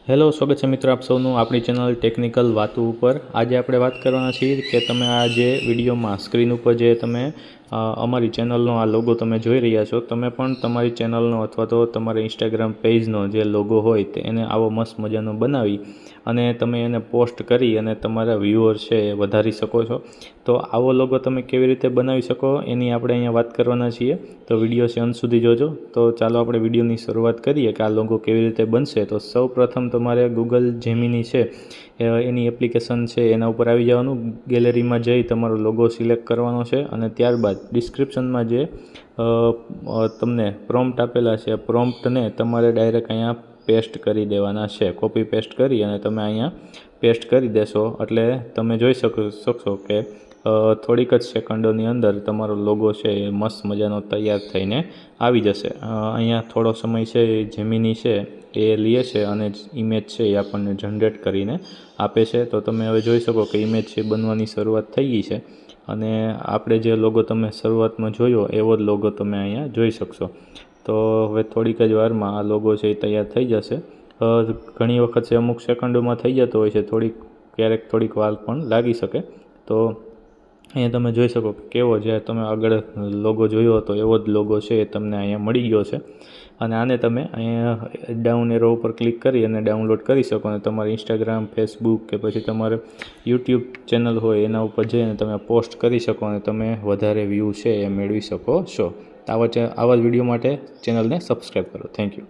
Hello, સ્વાગત છે મિત્રો આપ સૌનું આપણી ચેનલ ટેકનિકલ વાતો ઉપર। આજે આપણે વાત કરવાના છીએ કે તમે આ જે વિડીયોમાં સ્ક્રીન ઉપર જે તમે અમારી ચેનલનો આ લોગો તમે જોઈ રહ્યા છો, તમે પણ તમારી ચેનલનો અથવા તો તમારા ઇન્સ્ટાગ્રામ પેજનો જે લોગો હોય તે એને આવો મસ્ત મજાનો બનાવી અને તમે એને પોસ્ટ કરી અને તમારા વ્યુઅર છે એ વધારી શકો છો। તો આવો લોગો તમે કેવી રીતે બનાવી શકો એની આપણે અહીંયા વાત કરવાના છીએ। તો વિડીયો છે અંત સુધી જોજો। તો ચાલો આપણે વિડીયોની શરૂઆત કરીએ કે આ લોગો કેવી રીતે બનશે। તો સૌ પ્રથમ તમારે ગૂગલ જેમિની છે એની એપ્લિકેશન છે એના ઉપર આવી જવાનું। ગેલેરીમાં જઈ તમારો લોગો સિલેક્ટ કરવાનો છે અને ત્યારબાદ ડિસ્ક્રિપ્શનમાં જે તમને પ્રોમ્પ્ટ આપેલા છે પ્રોમ્પ્ટને તમારે ડાયરેક્ટ અહીંયા પેસ્ટ કરી દેવાના છે। કોપી પેસ્ટ કરી અને તમે અહીંયા પેસ્ટ કરી દેશો એટલે તમે જોઈ શકશો કે થોડીક જ સેકન્ડોની અંદર તમારો લોગો છે એ મસ્ત મજાનો તૈયાર થઈને આવી જશે। અહીંયા થોડો સમય છે એ જેમિની છે એ લે છે અને ઇમેજ છે એ આપણને જનરેટ કરીને આપે છે। તો તમે હવે જોઈ શકો કે ઇમેજ છે બનવાની શરૂઆત થઈ ગઈ છે અને આપણે જે લોગો તમે શરૂઆતમાં જોયો એવો જ લોગો તમે અહીંયા જોઈ શકશો। તો હવે થોડીક જ વારમાં આ લોગો છે એ તૈયાર થઈ જશે। ઘણી વખત છે અમુક સેકન્ડોમાં થઈ જતો હોય છે, ક્યારેક થોડીક વાર પણ લાગી શકે। તો અહીંયા તમે જોઈ શકો કે કેવો જે તમે આગળ લોગો જોયો હતો એવો જ લોગો છે એ તમને અહીંયા મળી ગયો છે અને આને તમે અહીંયા ડાઉન એરો ઉપર ક્લિક કરી અને ડાઉનલોડ કરી શકો અને તમારે ઇન્સ્ટાગ્રામ, ફેસબુક કે પછી તમારે યુટ્યુબ ચેનલ હોય એના ઉપર જઈને તમે પોસ્ટ કરી શકો અને તમે વધારે વ્યૂ છે એ મેળવી શકો છો। આવા જ વિડીયો માટે ચેનલને સબસ્ક્રાઈબ કરો। Thank you.